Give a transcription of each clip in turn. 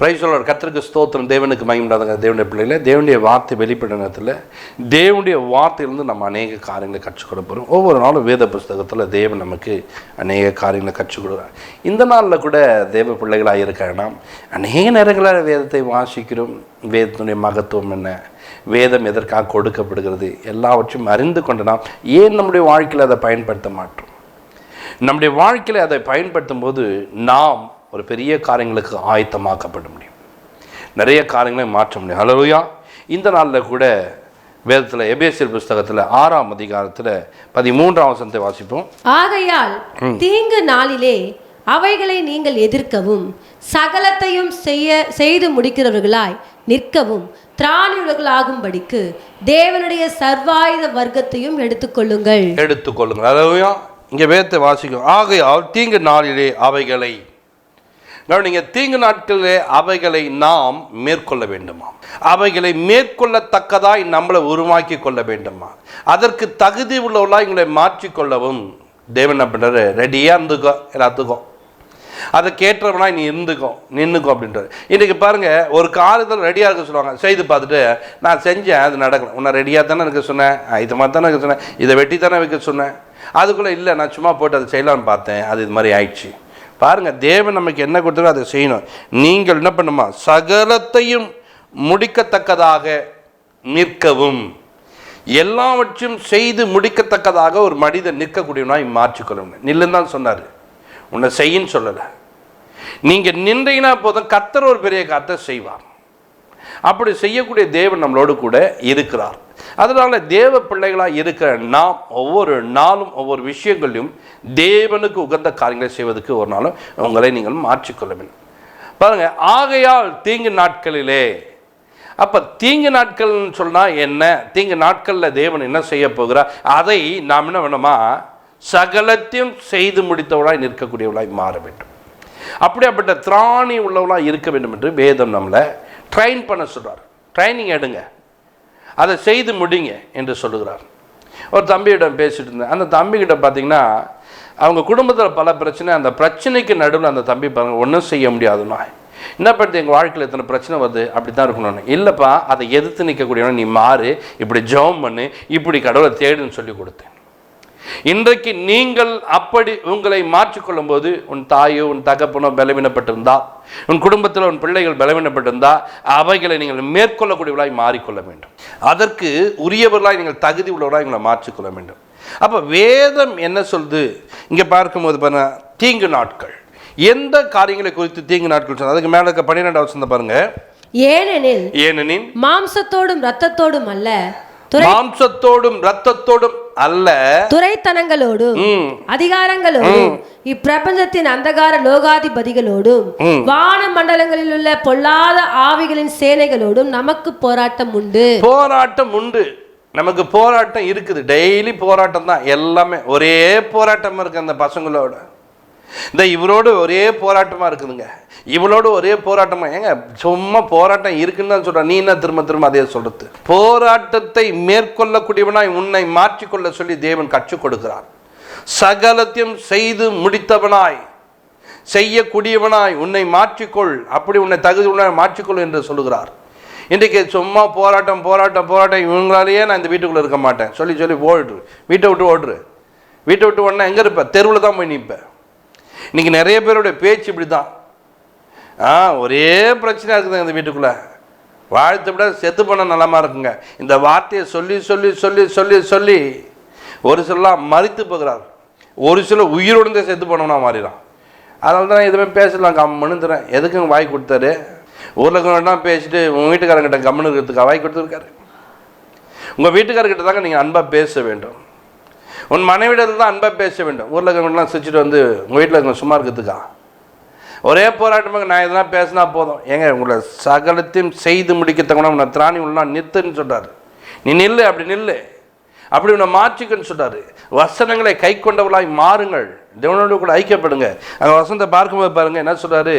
Praise the Lord. கர்த்தருக்கு ஸ்தோத்திரம். தேவனுக்கு மகிமையுண்டாகுங்க. தேவனுடைய பிள்ளைகளே, தேவனுடைய வார்த்தை வெளிப்பட்ட நேரத்தில் தேவனுடைய வார்த்தையிலிருந்து நம்ம அநேக காரியங்களை கற்றுக்கொள்ள போகிறோம். ஒவ்வொரு நாளும் வேத புஸ்தகத்தில் தேவன் நமக்கு அநேக காரியங்களை கற்றுக் கொடுக்குறார். இந்த நாளில் கூட தேவ பிள்ளைகளாக இருக்க நாம் அநேக நேரங்களில் வேதத்தை வாசிக்கிறோம். வேதத்தினுடைய மகத்துவம் என்ன, வேதம் எதற்காக கொடுக்கப்படுகிறது, எல்லாவற்றையும் அறிந்து கொண்டு நாம் ஏன் நம்முடைய வாழ்க்கையில் அதை பயன்படுத்த மாட்டோம்? நம்முடைய வாழ்க்கையில் அதை பயன்படுத்தும் போது நாம் ஒரு பெரிய காரியங்களுக்கு ஆயத்தமாக்கப்பட முடியும், நிறைய காரியங்களை மாற்ற முடியும். ஹல்லேலூயா. இந்த நாளில் கூட வேதத்தில் எபேசியர் புஸ்தகத்தில் 6ஆம் அதிகாரத்தில் 13ஆம் வசனத்தை வாசிப்போம். ஆகையால் தீங்கு நாளிலே அவைகளை நீங்கள் எதிர்க்கவும் சகலத்தையும் செய்து முடிக்கிறவர்களாய் நிற்கவும் திராணியுள்ளவர்களாகும்படிக்கு தேவனுடைய சர்வாயுத வர்க்கத்தையும் எடுத்துக்கொள்ளுங்கள். ஹல்லேலூயா. இங்கே வேதத்தை வாசிக்கும். ஆகையால் தீங்கு நாளிலே அவைகளை, நீங்கள் தீங்கு நாட்களிலே அவைகளை நாம் மேற்கொள்ள வேண்டுமா? அவைகளை மேற்கொள்ளத்தக்கதாய் நம்மளை உருவாக்கி கொள்ள வேண்டுமா? அதற்கு தகுதி உள்ளவர்களாக எங்களை மாற்றிக்கொள்ளவும் தேவன் என்ன பண்ணுறாரு? ரெடியாக இருந்துக்கோ, எல்லாத்துக்கும் அதை கேட்டவனா நீ நின்றுக்கோ அப்படின்றாரு. இன்றைக்கி பாருங்கள், ஒரு காரியத்தில் ரெடியாக இருக்க சொல்லுவாங்க, செய்து பார்த்துட்டு நான் செஞ்சேன், அது நடக்கல. உன்னை ரெடியாக தானே இருக்க சொன்னேன், இது மாதிரி தானே இருக்க சொன்னேன், இதை வெட்டி தானே வைக்க சொன்னேன். அதுக்குள்ளே இல்லை, நான் சும்மா போட்டு அதை செய்யலான்னு பார்த்தேன், அது இது மாதிரி ஆயிடுச்சு. பாருங்கள், தேவன் நமக்கு என்ன கொடுத்தாரோ அதை செய்யணும். நீங்கள் என்ன பண்ணுமா? சகலத்தையும் முடிக்கத்தக்கதாக நிற்கவும், எல்லாவற்றையும் செய்து முடிக்கத்தக்கதாக ஒரு மனிதன் நிற்கக்கூடியவனாய் மாற்றிக்கொள்ளணும். நில்லுன்னு தான் சொன்னார், உன்னை செய்யின்னு சொல்லலை. நீங்கள் நின்றீங்கன்னா போதும், கர்த்தர் ஒரு பெரிய காரியத்தை செய்வார். அப்படி செய்யக்கூடிய தேவன் நம்மளோடு கூட இருக்கிறார். அதனால் தேவ பிள்ளைகளாக இருக்கிற நாம் ஒவ்வொரு நாளும் ஒவ்வொரு விஷயங்களையும் தேவனுக்கு உகந்த காரியங்களை செய்வதற்கு ஒரு நாளும் உங்களை நீங்கள் மாற்றிக்கொள்ள வேண்டும். பாருங்கள், ஆகையால் தீங்கு நாட்களிலே. அப்போ தீங்கு நாட்கள்னு சொன்னால் என்ன? தீங்கு நாட்களில் தேவன் என்ன செய்ய போகிறார்? அதை நாம் என்ன வேணுமா? சகலத்தையும் செய்து முடித்தவளாய் நிற்கக்கூடியவளாய் மாற வேண்டும். அப்படியாப்பட்ட திராணி உள்ளவளாக இருக்க வேண்டும் என்று வேதம் நம்மளை ட்ரைன் பண்ண சொல்கிறார். ட்ரைனிங் எடுங்க, அதை செய்து முடிங்க என்று சொல்லுகிறார். ஒரு தம்பியிடம் பேசிட்டு இருந்தேன். அந்த தம்பிக்கிட்ட பார்த்தீங்கன்னா அவங்க குடும்பத்தில் பல பிரச்சனை. அந்த பிரச்சனைக்கு நடுவில் அந்த தம்பி பாருங்கள், ஒன்றும் செய்ய முடியாதுன்னா என்ன பண்ணுறது, எங்கள் வாழ்க்கையில் எத்தனை பிரச்சனை வருது, அப்படி தான் இருக்கணும்னு. இல்லைப்பா, அதை எதிர்த்து நிற்கக்கூடியவன நீ மாறு, இப்படி ஜெபம் பண்ணு, இப்படி கடவுளை தேடுன்னு சொல்லி கொடுத்தேன். இன்றைக்கு நீங்கள் அப்படி உங்களை மாற்றிக்கொள்ளும் போது, உன் தாயோ உன் தகப்பனோ பலவீனப்பட்டிருந்தா, உன் குடும்பத்தில் உன் பிள்ளைகள் பலவீனப்பட்டிருந்தா, அவைகளை நீங்கள் மேற்கொள்ளக்கூடியவர்களாய் மாறிக்கொள்ள வேண்டும். அதற்கு உரியவர்களாய் நீங்கள் தகுதி உள்ளவர்களாய் உங்களை மாற்றிக்கொள்ள வேண்டும். அப்போ வேதம் என்ன சொல்லுது இங்கே பார்க்கும்போது பாருங்க, தீங்கு நாட்கள் எந்த காரியங்களை குறித்து தீங்கு நாட்கள் சொன்ன? அதுக்கு மேலே 12ஆம் வசனம் பாருங்க. ஏனெனில் மாம்சத்தோடும் இரத்தத்தோடும் அல்ல, மாம்சத்தோடும் இரத்தத்தோடும் அல்ல, துரைத்தனங்களோடும் அதிகாரங்களோடும் இப்பிரபஞ்சத்தின் அந்தகார லோகாதிபதிகளோடும் வான மண்டலங்களில் உள்ள பொல்லாத ஆவிகளின் சேனைகளோடும் நமக்கு போராட்டம் உண்டு. போராட்டம் உண்டு, நமக்கு போராட்டம் இருக்குது. டெய்லி போராட்டம் தான். எல்லாமே ஒரே போராட்டமா இருக்கு. அந்த பசங்களோட இந்த இவரோடு ஒரே போராட்டமாக இருக்குதுங்க, இவளோடு ஒரே போராட்டமாக. ஏங்க சும்மா போராட்டம் இருக்குன்னு தான் சொல்கிறேன், நீ என்ன திரும்ப திரும்ப அதே சொல்கிறது? போராட்டத்தை மேற்கொள்ளக்கூடியவனாய் உன்னை மாற்றிக்கொள்ள சொல்லி தேவன் கற்றுக் கொடுக்கிறார். சகலத்தையும் செய்து முடித்தவனாய், செய்யக்கூடியவனாய் உன்னை மாற்றிக்கொள், அப்படி உன்னை தகுதியுள்ளவனாய் மாற்றிக்கொள் என்று சொல்லுகிறார். இன்றைக்கு சும்மா போராட்டம் போராட்டம் போராட்டம், இவங்களாலேயே நான் இந்த வீட்டுக்குள்ளே இருக்க மாட்டேன் சொல்லி சொல்லி ஓடுரு, வீட்டை விட்டு ஓடுரு. வீட்டை விட்டு உடனே எங்கே இருப்ப? தெருவில் தான் போய் நிற்பேன். இன்றைக்கி நிறைய பேருடைய பேச்சு இப்படி தான். ஒரே பிரச்சனையாக இருக்குதுங்க இந்த வீட்டுக்குள்ளே. வாழ்த்தை விட செத்து பண்ண நலமாக இருக்குங்க. இந்த வார்த்தையை சொல்லி சொல்லி சொல்லி சொல்லி சொல்லி ஒரு சிலலாம் மறித்து போகிறார், ஒரு சில உயிரோடு செத்து பண்ணோம்னா மாறிடும். அதனால தான் எதுவுமே பேசலாம், கம்முன்னு தரேன். எதுக்குங்க வாய் கொடுத்தாரு? ஊரில் இருக்கவங்கள்ட்ட பேசிட்டு உங்கள் வீட்டுக்காரங்கிட்ட கம்முன்னு இருக்கிறதுக்கு வாய் கொடுத்துருக்காரு. உங்கள் வீட்டுக்காரர்கிட்ட தாங்க நீங்கள் அன்பாக பேச வேண்டும். உன் மனைவிடத்தில் தான் அன்பாக பேச வேண்டும். ஊரில் இருக்கவங்கலாம் சிரிச்சுட்டு வந்து உங்கள் வீட்டில் இருக்க சும்மா இருக்கிறதுக்கா? ஒரே போராட்டமாக நான் எதனா பேசினா போதும். ஏங்க உங்களை சகலத்தையும் செய்து முடிக்கத்தக்கணும் உன்னை திராணி உள்ள நிறுத்துன்னு சொல்கிறார். நீ நில்லு, அப்படி நில்லு, அப்படி உன்னை மாற்றிக்கன்னு சொல்கிறாரு. வசனங்களை கை கொண்டவர்களாய் மாறுங்கள், தேவனோடு கூட ஐக்கியப்படுங்க. அந்த வசனத்தை பார்க்கும்போது பாருங்கள் என்ன சொல்கிறாரு?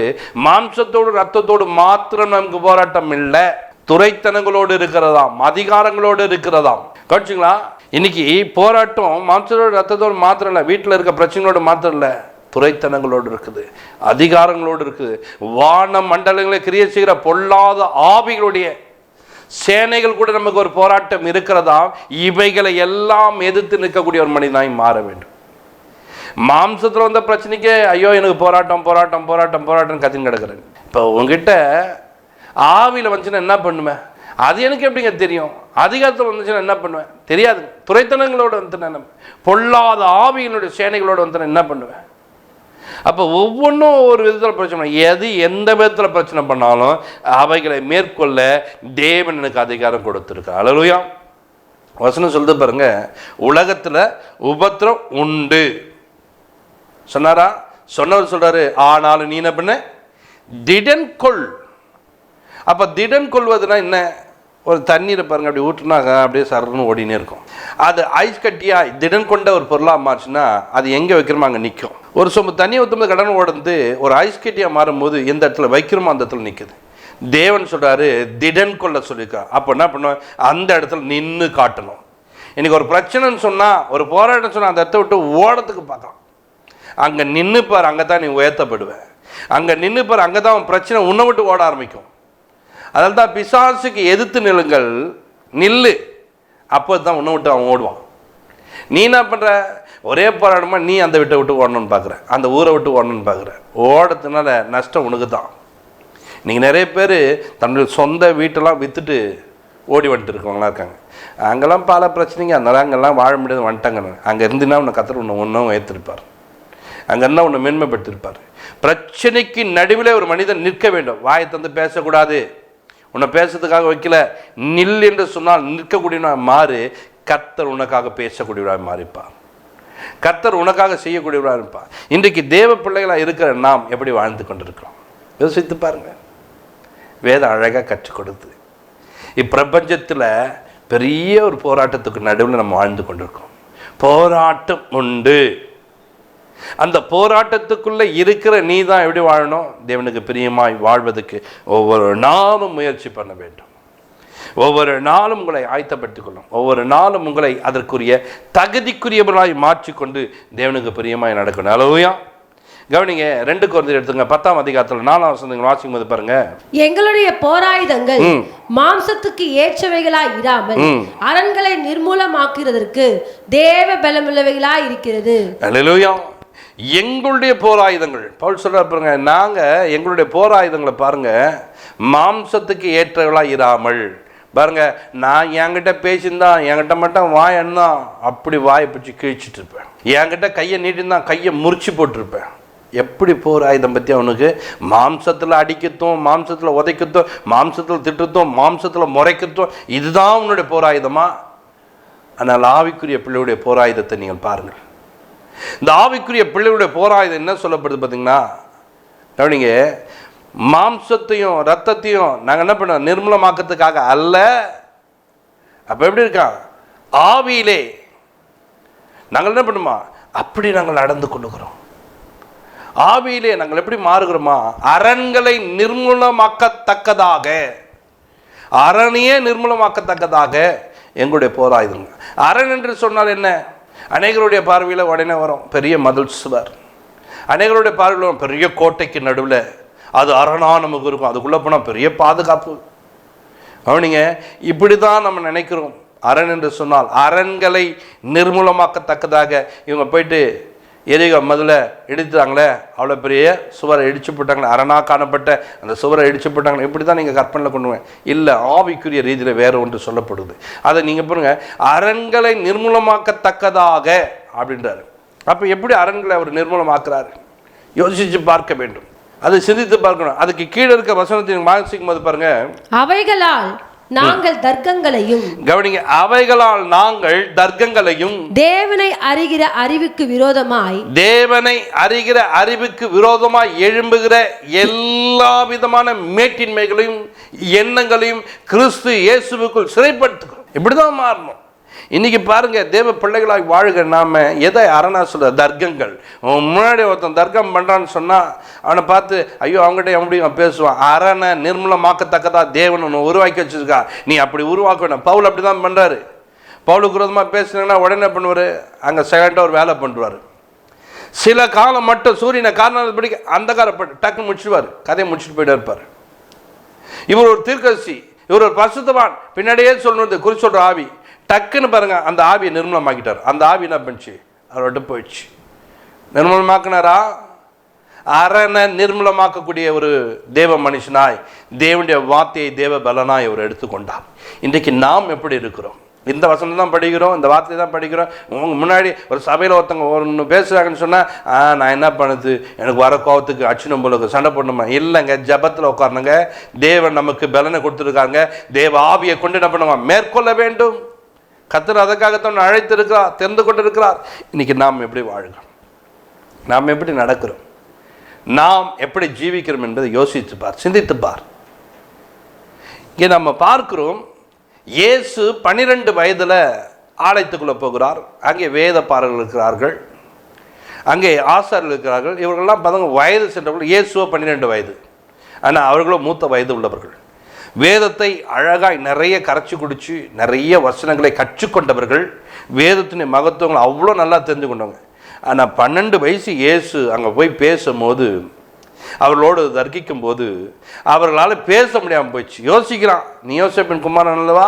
மாம்சத்தோடு ரத்தத்தோடு மாத்திரம் நமக்கு போராட்டம் இல்லை, துரைத்தனங்களோடு இருக்கிறதாம், அதிகாரங்களோடு இருக்கிறதாம். கவனிச்சிங்களா? இன்னைக்கு போராட்டம் மாம்சத்தோடு ரத்தத்தோடு மாத்திரம் இல்லை, வீட்டில் இருக்க பிரச்சனைகளோடு மாத்திரம் இல்லை, துரைத்தனங்களோடு இருக்குது, அதிகாரங்களோடு இருக்குது, வான மண்டலங்களை கிரியை செய்கிற பொல்லாத ஆவிகளுடைய சேனைகள் கூட நமக்கு ஒரு போராட்டம் இருக்கிறதா. இவைகளை எல்லாம் எதிர்த்து நிற்கக்கூடிய ஒரு மனிதனாய் மாற வேண்டும். மாம்சத்தில் வந்த பிரச்சனைக்கே ஐயோ எனக்கு போராட்டம் போராட்டம் போராட்டம் போராட்டம் கத்தின்னு கிடக்குறேன். இப்போ உங்ககிட்ட ஆவியில் வந்துச்சுன்னா என்ன பண்ணுவேன்? அது எனக்கு எப்படிங்க தெரியும்? அதிகாரத்தில் வந்துச்சுன்னா என்ன பண்ணுவேன்? தெரியாது. துரைத்தனங்களோடு வந்து பொல்லாத ஆவியினுடைய சேனைகளோடு வந்து என்ன பண்ணுவேன்? அப்போ ஒவ்வொன்றும் ஒரு விதத்தில் பிரச்சனை. எது எந்த விதத்தில் பிரச்சனை பண்ணாலும் அவைகளை மேற்கொள்ள தேவன் எனக்கு அதிகாரம் கொடுத்துருக்கார். அல்லேலூயா. வசனம் சொல்லுது பாருங்க, உலகத்தில் உபத்திரம் உண்டு சொன்னாரா? சொன்னவர் சொல்றாரு, ஆனாலும் நீ என்ன பண்ண? திடன் கொள். அப்போ திடன் கொள்வதுனா என்ன? ஒரு தண்ணீரை பாருங்க, அப்படி ஊற்றுனாங்க அப்படியே சரன்னு ஓடினே இருக்கும். அது ஐஸ் கட்டியாக திடன் கொண்ட ஒரு பொருளாக மாறுச்சுன்னா அது எங்கே வைக்கிறோமோ அங்கே நிற்கும். ஒரு சொம்பு தண்ணி ஊற்றும்போது கடன் ஓடுந்து ஒரு ஐஸ் கட்டியாக மாறும்போது எந்த இடத்துல வைக்கிறோமோ அந்த இடத்துல நிற்குது. தேவன் சொல்கிறாரு திடன் கொள்ள சொல்லியிருக்கா. அப்போ என்ன பண்ணுவேன்? அந்த இடத்துல நின்று காட்டணும். இன்னைக்கு ஒரு பிரச்சனைன்னு சொன்னால், ஒரு போராட்டம் சொன்னால் அந்த இடத்த விட்டு ஓடத்துக்கு பார்க்கலாம். அங்கே நின்றுப்பார், அங்கே தான் நீ உயர்த்தப்படுவேன். அங்கே நின்றுப்பார், அங்கே தான் அவன் பிரச்சனை உன்னை விட்டு ஓட ஆரம்பிக்கும். அதனால தான் பிசாசுக்கு எதிர்த்து நில்லுங்கள், நில்லு, அப்போ தான் உன்னை விட்டு அவன் ஓடுவான். நீ என்ன பண்ணுற? ஒரே போராட்டமாக நீ அந்த வீட்டை விட்டு ஓடணும்னு பார்க்குற, அந்த ஊரை விட்டு ஓடணும்னு பார்க்குற. ஓடுறதுனால நஷ்டம் உனக்கு தான். நீங்கள் நிறைய பேர் தன்னுடைய சொந்த வீட்டெல்லாம் விற்றுட்டு ஓடி வந்துட்டு இருக்கவங்களாம் இருக்காங்க. அங்கெல்லாம் பல பிரச்சனைங்க, அதனால அங்கெல்லாம் வாழ முடியாது வந்துட்டாங்க. அங்கே இருந்துன்னா உன்னை கத்தர் உன்னை ஒன்றும் ஏற்றிருப்பார், அங்கே இருந்தால் உன்னை மேன்மைப்படுத்திருப்பார். பிரச்சனைக்கு நடுவில் ஒரு மனிதன் நிற்க வேண்டும். வாயை தந்து பேசக்கூடாது, உன்னை பேசுறதுக்காக வைக்கல, நில் என்று சொன்னால் நிற்கக்கூடியவனாக மாறு. கர்த்தர் உனக்காக பேசக்கூடியவராக மாறிப்பார், கர்த்தர் உனக்காக செய்யக்கூடியவராக இருப்பார். இன்றைக்கு தேவ பிள்ளைகளாக இருக்கிற நாம் எப்படி வாழ்ந்து கொண்டிருக்கிறோம் யோசித்து பாருங்க. வேதம் அழகாக கற்றுக் கொடுத்து இப்பிரபஞ்சத்தில் பெரிய ஒரு போராட்டத்துக்கு நடுவில் நம்ம வாழ்ந்து கொண்டிருக்கோம். போராட்டம் உண்டு. அந்த போராட்டத்துக்குள்ளே இருக்கிற நீ தான் எப்படி வாழணும்? தேவனுக்கு பிரியமாய் வாழ்வதற்கு ஒவ்வொரு நாளும் முயற்சி பண்ண வேண்டும். ஒவ்வொரு நாளும் உங்களை ஆயத்தப்படுத்திக் கொள்ளும். ஒவ்வொரு நாளும் உங்களை அதற்குரிய தகுதிக்குரியவர்களாய் மாற்றிக்கொண்டு தேவனுக்கு பிரியமாய் நடக்கணும். அல்லேலூயா. கவனிங்க, 2 கொரிந்தியர் எடுத்துங்க, 10ஆம் அதிகாரத்தில் 4ஆம் வசனங்கள் வாசிக்கும் போது பாருங்க, எங்களுடைய போராயுதங்கள் மாம்சத்துக்கு ஏற்றவைகளாய் இராமல் அரண்களை நிர்மூலமாக்குறதற்கு தேவ பலமுள்ளவைகளாய் இருக்கிறது. அல்லேலூயா. எங்களுடைய போராயுதங்கள், பவுல் சொல்றார் பாருங்க, நாங்க எங்களுடைய போராயுதங்களை பாருங்க மாம்சத்துக்கு ஏற்றவர்களாக இராமல். பாருங்க, நான் என்கிட்ட பேசியிருந்தான், என்கிட்ட மட்டும் வாய் என்ன அப்படி வாயை பிடிச்சி கிழிச்சிட்டு இருப்பேன். என்கிட்ட கையை நீட்டிருந்தான் கையை முறிச்சு போட்டிருப்பேன். எப்படி போராயுதம் பற்றி அவனுக்கு? மாம்சத்தில் அடிக்கத்தும், மாம்சத்தில் உதைக்கத்தும், மாம்சத்தில் திட்டத்தும், மாம்சத்தில் முறைக்கத்தும், இதுதான் உன்னுடைய போராயுதமா? ஆனால் ஆவிக்குரிய பிள்ளையுடைய போராயுதத்தை நீங்கள் பாருங்கள். இந்த ஆவிக்குரிய பிள்ளைகளுடைய போராயுதம் என்ன சொல்லப்படுது பார்த்தீங்கன்னா, கவனிங்க, மாம்சத்தையும் ரத்தத்தையும் நாங்கள் என்ன பண்ணோம்? நிர்மூலமாக்கிறதுக்காக அல்ல. அப்போ எப்படி இருக்கா? ஆவியிலே நாங்கள் என்ன பண்ணுமா? அப்படி நாங்கள் நடந்து கொள்ளுகிறோம். ஆவியிலே நாங்கள் எப்படி மாறுகிறோமா? அரண்களை நிர்மூலமாக்கத்தக்கதாக, அரணையே நிர்மூலமாக்கத்தக்கதாக எங்களுடைய போராயுதங்கள். அரண் என்று சொன்னால் என்ன? அநேகருடைய பார்வையில் உடனே வரும் பெரிய மதில் சுவர், அநேகருடைய பார்வையில் பெரிய கோட்டைக்கு நடுவில் அது அரணா நமக்கு இருக்கும், அதுக்குள்ளே போனால் பெரிய பாதுகாப்பு. அவனிங்க இப்படி தான் நம்ம நினைக்கிறோம். அரண் என்று சொன்னால் அரண்களை நிர்மூலமாக்கத்தக்கதாக. இவங்க போயிட்டு எரிகோ முதல்ல இடித்தாங்களே, அவ்வளோ பெரிய சுவரை இடிச்சு போட்டாங்களே, அரணா காணப்பட்ட அந்த சுவரை இடிச்சு போட்டாங்களே, இப்படி தான் நீங்கள் கற்பனையில் கொண்டு போவேன். இல்லை, ஆவிக்குரிய ரீதியில் வேறு ஒன்று சொல்லப்படுது. அதை நீங்கள் பாருங்க, அரண்களை நிர்மூலமாக்கத்தக்கதாக அப்படின்றாரு. அப்போ எப்படி அரண்களை அவர் நிர்மூலமாக்குறாரு? யோசிச்சு பார்க்க வேண்டும், அதை சிந்தித்து பார்க்கணும். அதுக்கு கீழே இருக்க வசனத்தை வாசிக்கும் போது பாருங்க, அவைகளால் நாங்கள் தர்க்கங்களையும், கவனிங்க, அவைகளால் நாங்கள் தர்க்கங்களையும், தேவனை அறிகிற அறிவுக்கு விரோதமாய், தேவனை அறிகிற அறிவுக்கு விரோதமாய் எழும்புகிற எல்லா விதமான மேட்டின்மைகளையும் எண்ணங்களையும் கிறிஸ்து இயேசுவுக்குள் சிறைப்படுத்துகிறோம். இப்படிதான் மாறணும். இன்னைக்கு பாருங்க, தேவ பிள்ளைகளாக வாழுக நாம எதை அரணா சொல்ற? தர்க்கங்கள். முன்னாடி ஒருத்தன் தர்க்கம் பண்றான்னு சொன்னா அவனை பார்த்து ஐயோ அவங்ககிட்ட எப்படி பேசுவான்? அரணை நிர்மூலமாக்கத்தக்கதா தேவன் ஒன்று உருவாக்கி வச்சிருக்கா, நீ அப்படி உருவாக்கணும். பவுல் அப்படிதான் பண்றாரு. பவுலுக்கு விரோதமாக பேசுனீங்கன்னா உடனே பண்ணுவார், அங்கே செகண்டாக ஒரு வேலை பண்ணுவார். சில காலம் மட்டும் சூரியனை காரணம் படிக்க அந்தகாரப்பட்டு டக்குன்னு முடிச்சுடுவார், கதையை முடிச்சுட்டு போயிட்டு இருப்பார். இவர் ஒரு தீர்க்கதரிசி, இவர் ஒரு பரிசுத்தவான், பின்னாடியே சொல்றது குறி சொல்ற ஆவி. டக்குன்னு பாருங்க அந்த ஆவியை நிர்மூலமாக்கிட்டார். அந்த ஆவி என்ன பண்ணுச்சு? அவர்கிட்ட போயிடுச்சு. நிர்மூலமாக்குனாரா? அரணை நிர்மூலமாக்கக்கூடிய ஒரு தேவ மனுஷனாய், தேவனுடைய வார்த்தையை தேவ பலனாய் அவர் எடுத்துக்கொண்டார். இன்றைக்கு நாம் எப்படி இருக்கிறோம்? இந்த வசனம் தான் படிக்கிறோம், இந்த வார்த்தை தான் படிக்கிறோம். உங்க முன்னாடி ஒரு சபையில் ஒருத்தவங்க ஒன்று பேசுகிறாங்கன்னு சொன்னால், நான் என்ன பண்ணுது, எனக்கு வர கோவத்துக்கு அச்சினம் போலுக்கு சண்டை போடணுமா? இல்லைங்க, ஜபத்தில் உட்காரணுங்க. தேவன் நமக்கு பலனை கொடுத்துருக்காங்க. தேவ ஆவியை கொண்டு என்ன பண்ணுவான்? மேற்கொள்ள வேண்டும். கர்த்தர் அதற்காகத்தான் அழைத்து இருக்கிறார், தெரிந்து கொண்டு இருக்கிறார். இன்னைக்கு நாம் எப்படி வாழ்கிறோம், நாம் எப்படி நடக்கிறோம், நாம் எப்படி ஜீவிக்கிறோம் என்பதை யோசித்துப்பார், சிந்தித்துப்பார். இங்கே நம்ம பார்க்கிறோம், இயேசு 12 வயதில் ஆலயத்துக்குள்ளே போகிறார். அங்கே வேத பாரர்கள் இருக்கிறார்கள், அங்கே ஆசாரியர்கள் இருக்கிறார்கள். இவர்கள்லாம் பார்த்தவங்க வயது சென்றவர்கள். இயேசுவோ 12 வயது, ஆனால் அவர்களும் மூத்த வயது உள்ளவர்கள். வேதத்தை அழகாய் நிறைய கரைச்சி குடிச்சு நிறைய வசனங்களை கற்றுக்கொண்டவர்கள். வேதத்தின் மகத்துவங்களை அவ்வளோ நல்லா தெரிஞ்சு கொண்டவங்க. ஆனால் 12 வயசு இயேசு அங்கே போய் பேசும்போது, அவர்களோடு தர்க்கிக்கும் போது அவர்களால் பேச முடியாமல் போயிடுச்சு. யோசிக்கிறான், நீ யோசிப்பின் குமாரன் அல்லவா?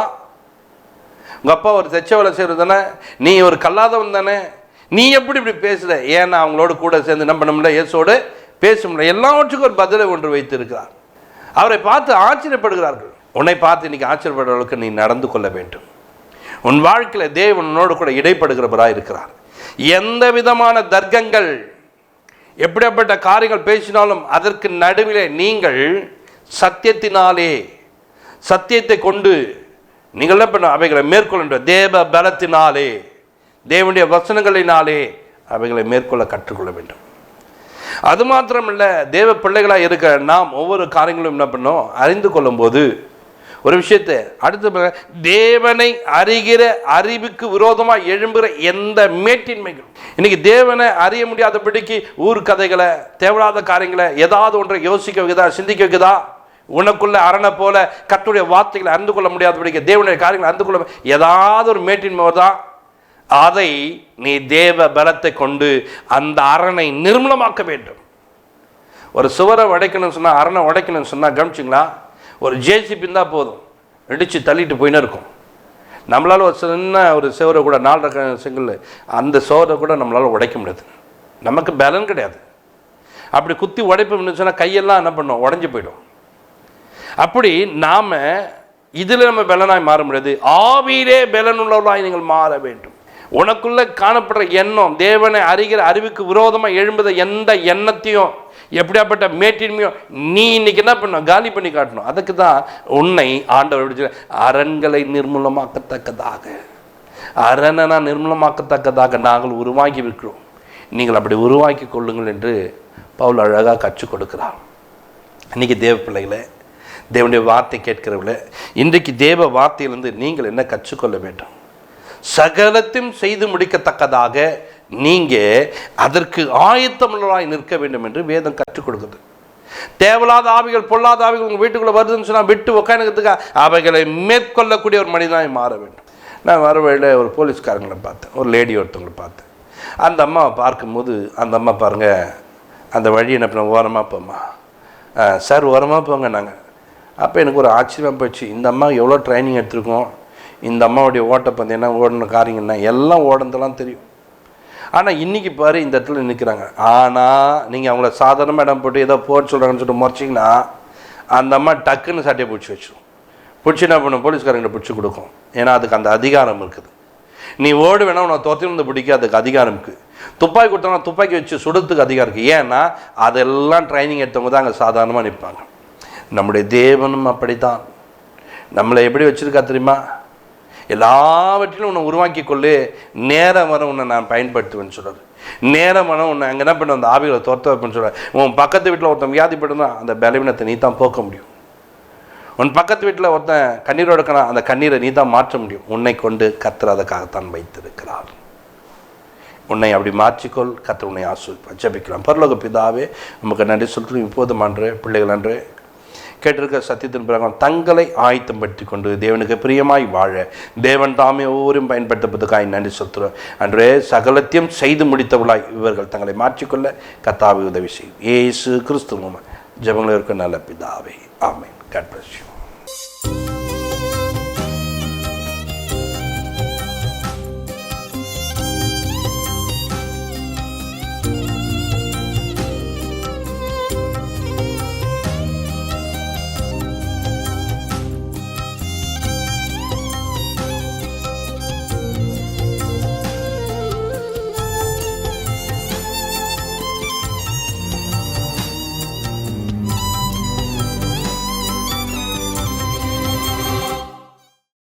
உங்கள் அப்பா ஒரு தெச்ச வேலை செய்கிறது தானே, நீ ஒரு கல்லாதவன் தானே, நீ எப்படி இப்படி பேசல? ஏன்னா அவங்களோடு கூட சேர்ந்து என்ன பண்ண முடியல, இயேசோடு பேச முடியல. எல்லாவற்றுக்கும் ஒரு பதிலை ஒன்று வைத்து இருக்கிறார். அவரை பார்த்து ஆச்சரியப்படுகிறார்கள். உன்னை பார்த்து இன்னைக்கு ஆச்சரியப்படுற அளவுக்கு நீ நடந்து கொள்ள வேண்டும். உன் வாழ்க்கையில் தேவனோடு கூட இடைப்படுகிறவராக இருக்கிறார். எந்த விதமான தர்க்கங்கள், எப்படிப்பட்ட காரியங்கள் பேசினாலும் அதற்கு நடுவிலே நீங்கள் சத்தியத்தினாலே, சத்தியத்தை கொண்டு நீங்கள் என்ன பண்ண அவைகளை மேற்கொள்ள, தேவ பலத்தினாலே, தேவனுடைய வசனங்களினாலே அவைகளை மேற்கொள்ள கற்றுக்கொள்ள வேண்டும். அது மாத்திரமல்ல, தேவ பிள்ளைகளாக இருக்கிற நாம் ஒவ்வொரு காரியங்களும் என்ன பண்ணோம், அறிந்து கொள்ளும் போது ஒரு விஷயத்தை அடுத்து, தேவனை அறிகிற அறிவுக்கு விரோதமாக எழும்புகிற எந்த மேட்டின்மைகள், இன்னைக்கு தேவனை அறிய முடியாதபடிக்கு ஊர் கதைகளை, தேவையில்லாத காரியங்களை, ஏதாவது ஒன்றை யோசிக்க வைக்குதா, சிந்திக்க வைக்குதா? உனக்குள்ள அரணை போல கர்த்தருடைய வார்த்தைகளை அறிந்து கொள்ள முடியாதபடிக்கு தேவனுடைய காரியங்களை அறிந்து கொள்ள ஏதாவது ஒரு மேட்டின்மை தான், அதை நீ தேவ பலத்தை கொண்டு அந்த அரணை நிர்மூலமாக்க வேண்டும். ஒரு சுவரை உடைக்கணும்னு சொன்னால், அரணை உடைக்கணும்னு சொன்னால் கவனிச்சிங்களா, ஒரு ஜேசிபி இருந்தால் போதும், இடித்து தள்ளிட்டு போயின்னு இருக்கும். நம்மளால் ஒரு சின்ன ஒரு சுவரை கூட 4 செங்கல், அந்த சுவரை கூட நம்மளால் உடைக்க முடியாது. நமக்கு பலன் கிடையாது. அப்படி குத்தி உடைப்போம்னு சொன்னால் கையெல்லாம் என்ன பண்ணும், உடஞ்சி போயிடும். அப்படி நாம் இதில் நம்ம பலனாய் மாற முடியாது. ஆவியிலே பலனுள்ளவர்களாய் நீங்கள் மாற வேண்டும். உனக்குள்ளே காணப்படுற எண்ணம், தேவனை அறிகிற அறிவுக்கு விரோதமாக எழும்புத எந்த எண்ணத்தையும், எப்படியாப்பட்ட மேட்டின்மையும் நீ இன்னைக்கு என்ன பண்ணணும், காலி பண்ணி காட்டணும். அதுக்கு தான் உன்னை ஆண்டவர் அரண்களை நிர்மூலமாக்கத்தக்கதாக, அரணனா நிர்மூலமாக்கத்தக்கதாக நாங்கள் உருவாக்கி இருக்கிறோம், நீங்கள் அப்படி உருவாக்கி கொள்ளுங்கள் என்று பவுல் அழகாக கற்றுக் கொடுக்கிறார். இன்னைக்கு தேவ பிள்ளைகளை, தேவனுடைய வார்த்தை கேட்கிறவர்களே, இன்றைக்கு தேவ வார்த்தையிலிருந்து நீங்கள் என்ன கற்றுக்கொள்ள வேண்டும்? சகலத்தையும் செய்து முடிக்கத்தக்கதாக நீங்கள் அதற்கு ஆயத்தமுள்ளவராய் நிற்க வேண்டும் என்று வேதம் கற்றுக் கொடுக்குது. தேவையில்லாத ஆவிகள், பொல்லாத ஆவிகள் உங்கள் வீட்டுக்குள்ளே வருதுன்னு சொன்னால் விட்டு உட்காந்துக்கிறதுக்கு அவைகளை மேற்கொள்ளக்கூடிய ஒரு மனிதனாய் மாற வேண்டும். நான் வர வழியில் ஒரு போலீஸ்காரங்களை பார்த்தேன், ஒரு லேடி ஒருத்தவங்களை பார்த்தேன். அந்த அம்மாவை பார்க்கும்போது அந்த அம்மா பாருங்கள், அந்த வழி என்ன பண்ண, ஓரமாக போம்மா சார், ஓரமாக போங்க நாங்கள். அப்போ எனக்கு ஒரு ஆச்சரியம் போயிடுச்சு. இந்த அம்மா எவ்வளோ ட்ரைனிங் எடுத்துருக்கோம், இந்த அம்மாவுடைய ஓட்டப்பந்தயம் ஓடின காரியங்கள்னா எல்லாம் ஓடந்தெல்லாம் தெரியும். ஆனால் இன்றைக்கி பாரு இந்த இடத்துல நிற்கிறாங்க. ஆனால் நீங்கள் அவங்கள சாதாரணமாக இடம் போட்டு ஏதோ போன்னு சொல்கிறாங்கன்னு சொல்லிட்டு முறைச்சிங்கன்னா அந்த அம்மா டக்குன்னு சட்டையை பிடிச்சி வச்சிடும். பிடிச்சி என்ன பண்ணும், போலீஸ்காரங்களை பிடிச்சி கொடுக்கும். ஏன்னா அதுக்கு அந்த அதிகாரம் இருக்குது. நீ ஓடு வேணா உனக்கு தொத்திலிருந்து பிடிக்க அதுக்கு அதிகாரம் இருக்குது. துப்பாக்கி கொடுத்தோம்னா துப்பாக்கி வச்சு சுடுறதுக்கு அதிகாரம் இருக்குது. ஏன்னா அதெல்லாம் ட்ரைனிங் எடுத்தவங்க தான் அங்கே சாதாரணமாக நிற்பாங்க. நம்முடைய தேவனும் அப்படித்தான். நம்மளை எப்படி வச்சுருக்கா தெரியுமா? எல்லாவற்றிலும் உன்னை உருவாக்கி கொள்ளு, நேரம் வர உன்னை நான் பயன்படுத்துவேன்னு சொல்கிறார். நேரம் வர உன்னை அங்கே என்ன பண்ண, அந்த ஆவிகளை துரத்த வைப்பேன்னு சொல்கிறார். உன் பக்கத்து வீட்டில் ஒருத்தன் வியாதிப்பட்டுனா அந்த பலவீனத்தை நீ தான் போக்க முடியும். உன் பக்கத்து வீட்டில் ஒருத்தன் கண்ணீரோடு இருக்கனா அந்த கண்ணீரை நீ தான் மாற்ற முடியும். உன்னை கொண்டு கர்த்தர் அதற்காகத்தான் வைத்திருக்கிறார். உன்னை அப்படி மாற்றிக்கொள், கர்த்தர் உன்னை ஆசீர்வதிப்பார். ஜெபிக்கலாம். பரலோக பிதாவே, நமக்கு நன்றி சொல்கிறோம். இப்போதும் அன்று பிள்ளைகள் அன்று கேட்டிருக்க சத்தியத்தின் பிரகாரம் தங்களை ஆயத்தம் படுத்தி கொண்டு தேவனுக்கு பிரியமாய் வாழ தேவன் தாமே ஒவ்வொருவரும் பயன்படுத்துவதற்காக நன்றி செலுத்துகிறோம். அன்றே சகலத்தையும் செய்து முடித்தவர்களாய் இவர்கள் தங்களை மாற்றிக்கொள்ள கர்த்தாவே உதவி செய்யும். இயேசு கிறிஸ்து மூலமாக ஜெபங்கள் இருக்க நல்ல பிதாவே, ஆமென். God bless you.